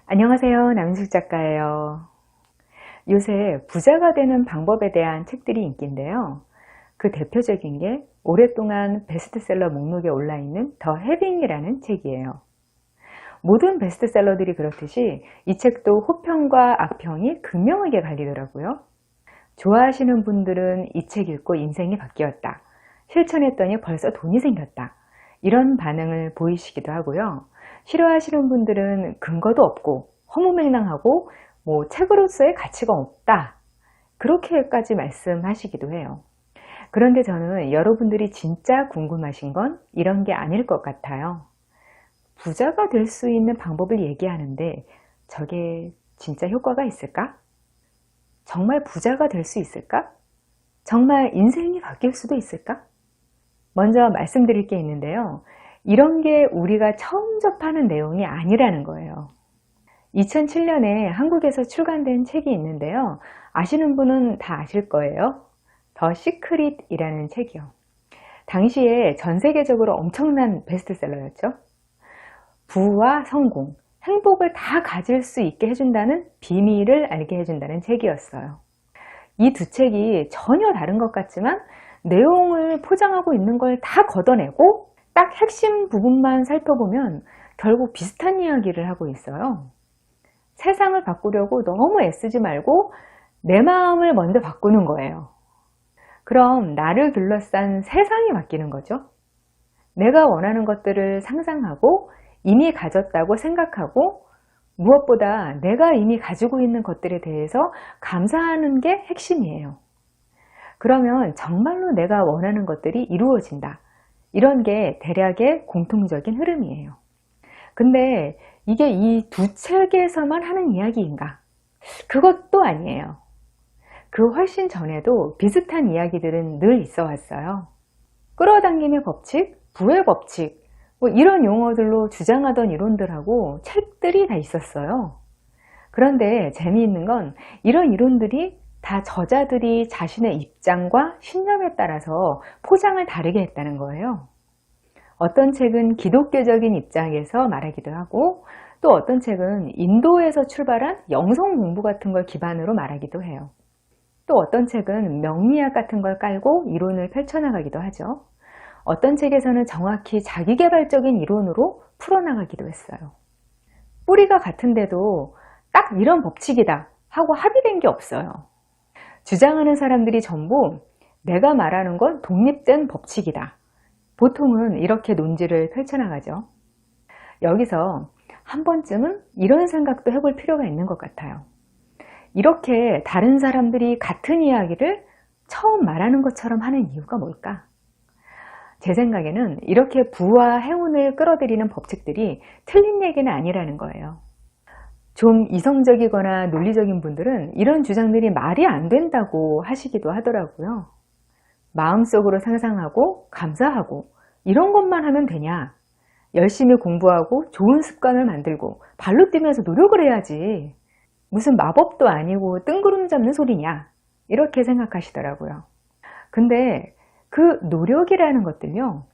안녕하세요. 남인숙 작가예요. 요새 부자가 되는 방법에 대한 책들이 인기인데요. 그 대표적인 게 오랫동안 베스트셀러 목록에 올라있는 더 해빙이라는 책이에요. 모든 베스트셀러들이 그렇듯이 이 책도 호평과 악평이 극명하게 갈리더라고요. 좋아하시는 분들은 이 책 읽고 인생이 바뀌었다. 실천했더니 벌써 돈이 생겼다. 이런 반응을 보이시기도 하고요. 싫어하시는 분들은 근거도 없고 허무맹랑하고 책으로서의 가치가 없다. 그렇게까지 말씀하시기도 해요. 그런데 저는 여러분들이 진짜 궁금하신 건 이런 게 아닐 것 같아요. 부자가 될 수 있는 방법을 얘기하는데 저게 진짜 효과가 있을까? 정말 부자가 될 수 있을까? 정말 인생이 바뀔 수도 있을까? 먼저 말씀드릴 게 있는데요. 이런 게 우리가 처음 접하는 내용이 아니라는 거예요. 2007년에 한국에서 출간된 책이 있는데요. 아시는 분은 다 아실 거예요. 더 시크릿이라는 책이요. 당시에 전 세계적으로 엄청난 베스트셀러였죠. 부와 성공, 행복을 다 가질 수 있게 해준다는 비밀을 알게 해준다는 책이었어요. 이 두 책이 전혀 다른 것 같지만 내용을 포장하고 있는 걸 다 걷어내고 딱 핵심 부분만 살펴보면 결국 비슷한 이야기를 하고 있어요. 세상을 바꾸려고 너무 애쓰지 말고 내 마음을 먼저 바꾸는 거예요. 그럼 나를 둘러싼 세상이 바뀌는 거죠. 내가 원하는 것들을 상상하고 이미 가졌다고 생각하고 무엇보다 내가 이미 가지고 있는 것들에 대해서 감사하는 게 핵심이에요. 그러면 정말로 내가 원하는 것들이 이루어진다. 이런 게 대략의 공통적인 흐름이에요. 근데 이게 이 두 책에서만 하는 이야기인가? 그것도 아니에요. 그 훨씬 전에도 비슷한 이야기들은 늘 있어 왔어요. 끌어당김의 법칙, 부의 법칙, 이런 용어들로 주장하던 이론들하고 책들이 다 있었어요. 그런데 재미있는 건 이런 이론들이 다 저자들이 자신의 입장과 신념에 따라서 포장을 다르게 했다는 거예요. 어떤 책은 기독교적인 입장에서 말하기도 하고 또 어떤 책은 인도에서 출발한 영성 공부 같은 걸 기반으로 말하기도 해요. 또 어떤 책은 명리학 같은 걸 깔고 이론을 펼쳐나가기도 하죠. 어떤 책에서는 정확히 자기계발적인 이론으로 풀어나가기도 했어요. 뿌리가 같은데도 딱 이런 법칙이다 하고 합의된 게 없어요. 주장하는 사람들이 전부 내가 말하는 건 독립된 법칙이다. 보통은 이렇게 논지를 펼쳐나가죠. 여기서 한 번쯤은 이런 생각도 해볼 필요가 있는 것 같아요. 이렇게 다른 사람들이 같은 이야기를 처음 말하는 것처럼 하는 이유가 뭘까? 제 생각에는 이렇게 부와 행운을 끌어들이는 법칙들이 틀린 얘기는 아니라는 거예요. 좀 이성적이거나 논리적인 분들은 이런 주장들이 말이 안 된다고 하시기도 하더라고요. 마음속으로 상상하고 감사하고 이런 것만 하면 되냐? 열심히 공부하고 좋은 습관을 만들고 발로 뛰면서 노력을 해야지. 무슨 마법도 아니고 뜬구름 잡는 소리냐? 이렇게 생각하시더라고요. 근데 그 노력이라는 것들요.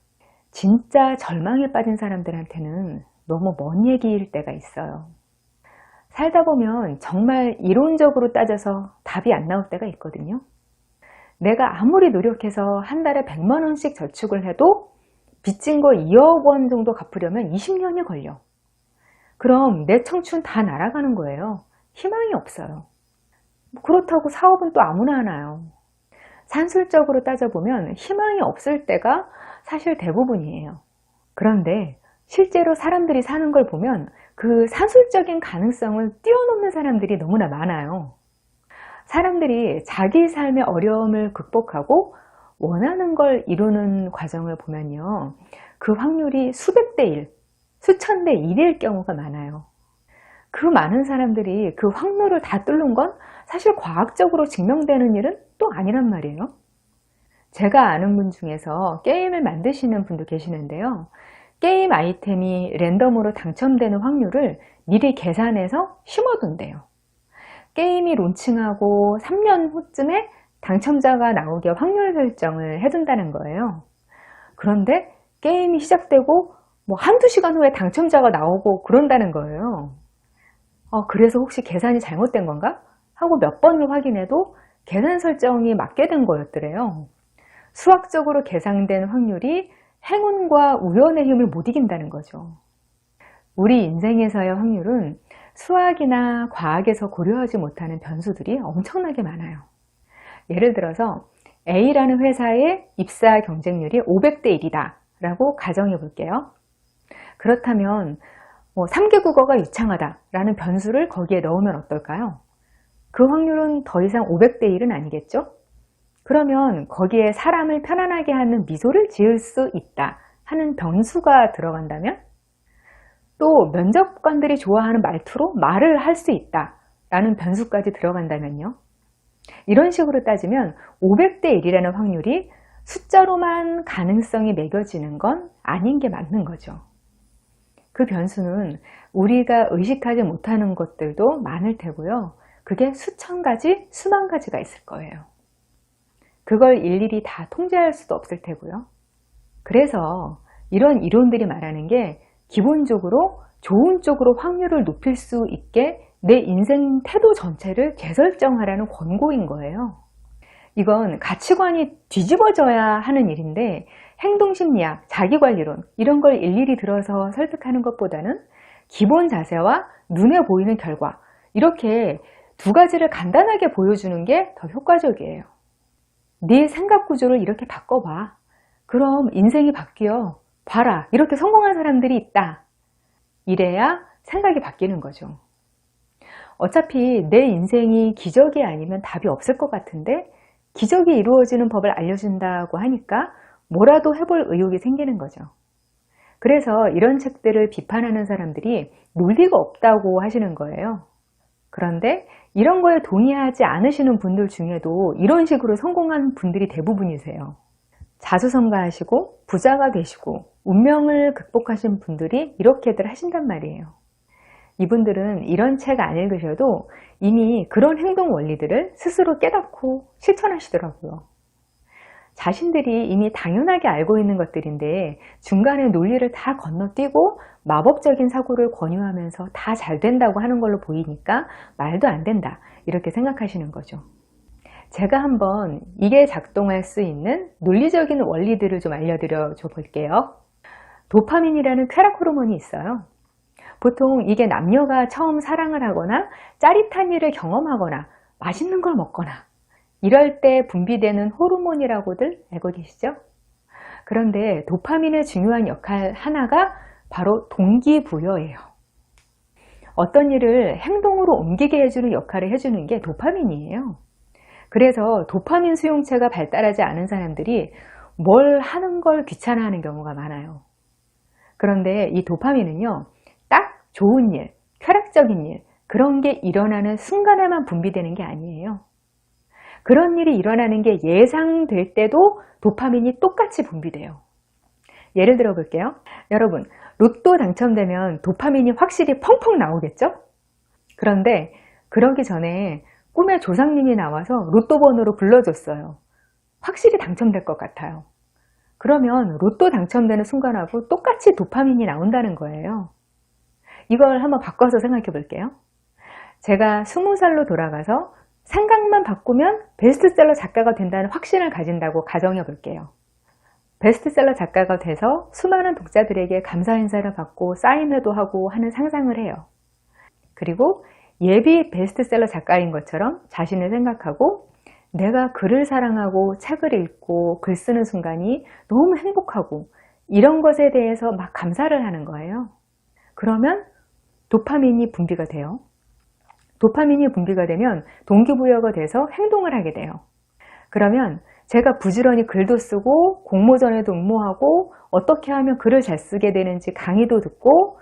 진짜 절망에 빠진 사람들한테는 너무 먼 얘기일 때가 있어요. 살다 보면 정말 이론적으로 따져서 답이 안 나올 때가 있거든요. 내가 아무리 노력해서 한 달에 100만 원씩 저축을 해도 빚진 거 2억 원 정도 갚으려면 20년이 걸려. 그럼 내 청춘 다 날아가는 거예요. 희망이 없어요. 그렇다고 사업은 또 아무나 하나요. 산술적으로 따져보면 희망이 없을 때가 사실 대부분이에요. 그런데 실제로 사람들이 사는 걸 보면 그 산술적인 가능성을 뛰어넘는 사람들이 너무나 많아요. 사람들이 자기 삶의 어려움을 극복하고 원하는 걸 이루는 과정을 보면요. 그 확률이 수백 대 1, 수천 대 1일 경우가 많아요. 그 많은 사람들이 그 확률을 다 뚫는 건 사실 과학적으로 증명되는 일은 또 아니란 말이에요. 제가 아는 분 중에서 게임을 만드시는 분도 계시는데요. 게임 아이템이 랜덤으로 당첨되는 확률을 미리 계산해서 심어둔대요. 게임이 론칭하고 3년 후쯤에 당첨자가 나오게 확률 설정을 해둔다는 거예요. 그런데 게임이 시작되고 한두 시간 후에 당첨자가 나오고 그런다는 거예요. 그래서 혹시 계산이 잘못된 건가? 하고 몇 번을 확인해도 계산 설정이 맞게 된 거였더래요. 수학적으로 계산된 확률이 행운과 우연의 힘을 못 이긴다는 거죠. 우리 인생에서의 확률은 수학이나 과학에서 고려하지 못하는 변수들이 엄청나게 많아요. 예를 들어서 A라는 회사의 입사 경쟁률이 500대 1이다 라고 가정해 볼게요. 그렇다면 3개 국어가 유창하다 라는 변수를 거기에 넣으면 어떨까요? 그 확률은 더 이상 500대 1은 아니겠죠? 그러면 거기에 사람을 편안하게 하는 미소를 지을 수 있다 하는 변수가 들어간다면, 또 면접관들이 좋아하는 말투로 말을 할 수 있다 라는 변수까지 들어간다면요. 이런 식으로 따지면 500대 1이라는 확률이 숫자로만 가능성이 매겨지는 건 아닌 게 맞는 거죠. 그 변수는 우리가 의식하지 못하는 것들도 많을 테고요. 그게 수천 가지, 수만 가지가 있을 거예요. 그걸 일일이 다 통제할 수도 없을 테고요. 그래서 이런 이론들이 말하는 게 기본적으로 좋은 쪽으로 확률을 높일 수 있게 내 인생 태도 전체를 재설정하라는 권고인 거예요. 이건 가치관이 뒤집어져야 하는 일인데 행동심리학, 자기관리론 이런 걸 일일이 들어서 설득하는 것보다는 기본 자세와 눈에 보이는 결과, 이렇게 두 가지를 간단하게 보여주는 게 더 효과적이에요. 네 생각 구조를 이렇게 바꿔봐. 그럼 인생이 바뀌어. 봐라. 이렇게 성공한 사람들이 있다. 이래야 생각이 바뀌는 거죠. 어차피 내 인생이 기적이 아니면 답이 없을 것 같은데 기적이 이루어지는 법을 알려준다고 하니까 뭐라도 해볼 의욕이 생기는 거죠. 그래서 이런 책들을 비판하는 사람들이 논리가 없다고 하시는 거예요. 그런데 이런 거에 동의하지 않으시는 분들 중에도 이런 식으로 성공한 분들이 대부분이세요. 자수성가하시고 부자가 되시고 운명을 극복하신 분들이 이렇게들 하신단 말이에요. 이분들은 이런 책 안 읽으셔도 이미 그런 행동 원리들을 스스로 깨닫고 실천하시더라고요. 자신들이 이미 당연하게 알고 있는 것들인데 중간에 논리를 다 건너뛰고 마법적인 사고를 권유하면서 다 잘 된다고 하는 걸로 보이니까 말도 안 된다, 이렇게 생각하시는 거죠. 제가 한번 이게 작동할 수 있는 논리적인 원리들을 좀 알려드려 볼게요. 도파민이라는 쾌락 호르몬이 있어요. 보통 이게 남녀가 처음 사랑을 하거나 짜릿한 일을 경험하거나 맛있는 걸 먹거나 이럴 때 분비되는 호르몬이라고들 알고 계시죠? 그런데 도파민의 중요한 역할 하나가 바로 동기부여예요. 어떤 일을 행동으로 옮기게 해주는 역할을 해주는 게 도파민이에요. 그래서 도파민 수용체가 발달하지 않은 사람들이 뭘 하는 걸 귀찮아하는 경우가 많아요. 그런데 이 도파민은요, 딱 좋은 일, 쾌락적인 일, 그런 게 일어나는 순간에만 분비되는 게 아니에요. 그런 일이 일어나는 게 예상될 때도 도파민이 똑같이 분비돼요. 예를 들어 볼게요. 여러분, 로또 당첨되면 도파민이 확실히 펑펑 나오겠죠? 그런데 그러기 전에 꿈에 조상님이 나와서 로또 번호로 불러줬어요. 확실히 당첨될 것 같아요. 그러면 로또 당첨되는 순간하고 똑같이 도파민이 나온다는 거예요. 이걸 한번 바꿔서 생각해 볼게요. 제가 20살로 돌아가서 생각만 바꾸면 베스트셀러 작가가 된다는 확신을 가진다고 가정해 볼게요. 베스트셀러 작가가 돼서 수많은 독자들에게 감사 인사를 받고 사인회도 하고 하는 상상을 해요. 그리고 예비 베스트셀러 작가인 것처럼 자신을 생각하고 내가 글을 사랑하고 책을 읽고 글 쓰는 순간이 너무 행복하고 이런 것에 대해서 막 감사를 하는 거예요. 그러면 도파민이 분비가 돼요. 도파민이 분비가 되면 동기부여가 돼서 행동을 하게 돼요. 그러면 제가 부지런히 글도 쓰고 공모전에도 응모하고 어떻게 하면 글을 잘 쓰게 되는지 강의도 듣고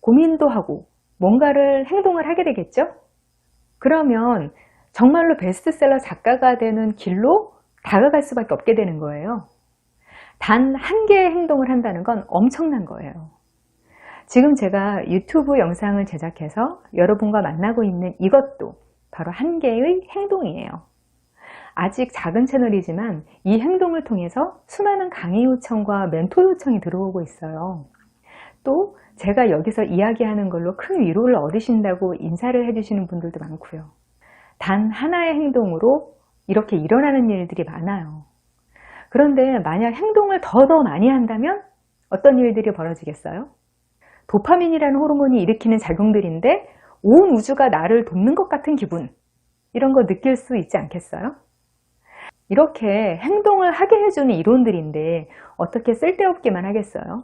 고민도 하고 뭔가를 행동을 하게 되겠죠? 그러면 정말로 베스트셀러 작가가 되는 길로 다가갈 수밖에 없게 되는 거예요. 단 한 개의 행동을 한다는 건 엄청난 거예요. 지금 제가 유튜브 영상을 제작해서 여러분과 만나고 있는 이것도 바로 한 개의 행동이에요. 아직 작은 채널이지만 이 행동을 통해서 수많은 강의 요청과 멘토 요청이 들어오고 있어요. 또 제가 여기서 이야기하는 걸로 큰 위로를 얻으신다고 인사를 해주시는 분들도 많고요. 단 하나의 행동으로 이렇게 일어나는 일들이 많아요. 그런데 만약 행동을 더 많이 한다면 어떤 일들이 벌어지겠어요? 도파민이라는 호르몬이 일으키는 작용들인데 온 우주가 나를 돕는 것 같은 기분, 이런 거 느낄 수 있지 않겠어요? 이렇게 행동을 하게 해주는 이론들인데 어떻게 쓸데없기만 하겠어요?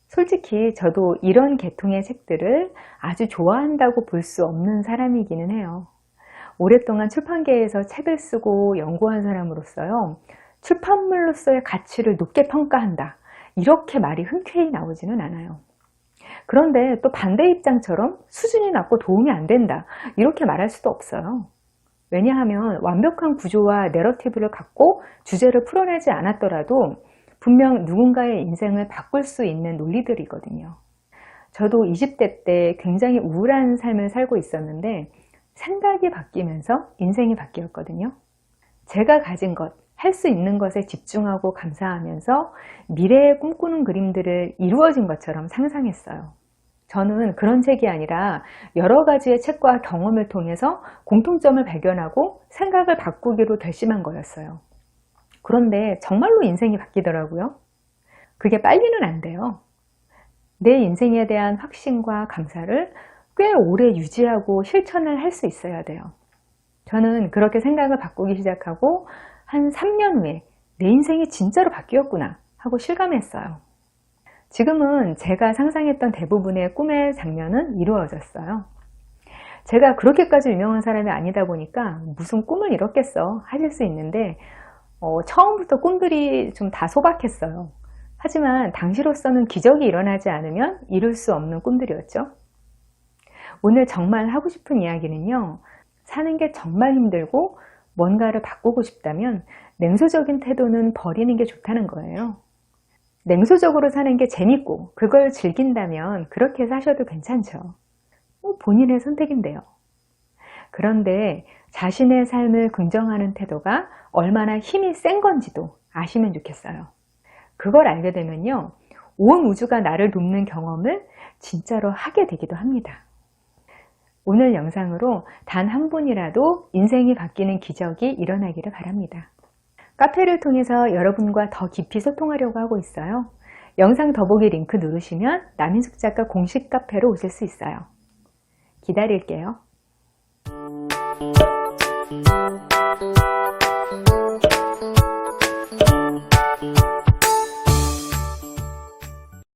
솔직히 저도 이런 계통의 책들을 아주 좋아한다고 볼 수 없는 사람이기는 해요. 오랫동안 출판계에서 책을 쓰고 연구한 사람으로서요, 출판물로서의 가치를 높게 평가한다, 이렇게 말이 흔쾌히 나오지는 않아요. 그런데 또 반대 입장처럼 수준이 낮고 도움이 안 된다, 이렇게 말할 수도 없어요. 왜냐하면 완벽한 구조와 내러티브를 갖고 주제를 풀어내지 않았더라도 분명 누군가의 인생을 바꿀 수 있는 논리들이거든요. 저도 20대 때 굉장히 우울한 삶을 살고 있었는데 생각이 바뀌면서 인생이 바뀌었거든요. 제가 가진 것, 할 수 있는 것에 집중하고 감사하면서 미래에 꿈꾸는 그림들을 이루어진 것처럼 상상했어요. 저는 그런 책이 아니라 여러 가지의 책과 경험을 통해서 공통점을 발견하고 생각을 바꾸기로 결심한 거였어요. 그런데 정말로 인생이 바뀌더라고요. 그게 빨리는 안 돼요. 내 인생에 대한 확신과 감사를 꽤 오래 유지하고 실천을 할 수 있어야 돼요. 저는 그렇게 생각을 바꾸기 시작하고 한 3년 후에 내 인생이 진짜로 바뀌었구나 하고 실감했어요. 지금은 제가 상상했던 대부분의 꿈의 장면은 이루어졌어요. 제가 그렇게까지 유명한 사람이 아니다 보니까 무슨 꿈을 이뤘겠어 하실 수 있는데 처음부터 꿈들이 좀 다 소박했어요. 하지만 당시로서는 기적이 일어나지 않으면 이룰 수 없는 꿈들이었죠. 오늘 정말 하고 싶은 이야기는요, 사는 게 정말 힘들고 뭔가를 바꾸고 싶다면 냉소적인 태도는 버리는 게 좋다는 거예요. 냉소적으로 사는 게 재밌고 그걸 즐긴다면 그렇게 사셔도 괜찮죠. 본인의 선택인데요. 그런데 자신의 삶을 긍정하는 태도가 얼마나 힘이 센 건지도 아시면 좋겠어요. 그걸 알게 되면요, 온 우주가 나를 돕는 경험을 진짜로 하게 되기도 합니다. 오늘 영상으로 단 한 분이라도 인생이 바뀌는 기적이 일어나기를 바랍니다. 카페를 통해서 여러분과 더 깊이 소통하려고 하고 있어요. 영상 더보기 링크 누르시면 남인숙 작가 공식 카페로 오실 수 있어요. 기다릴게요.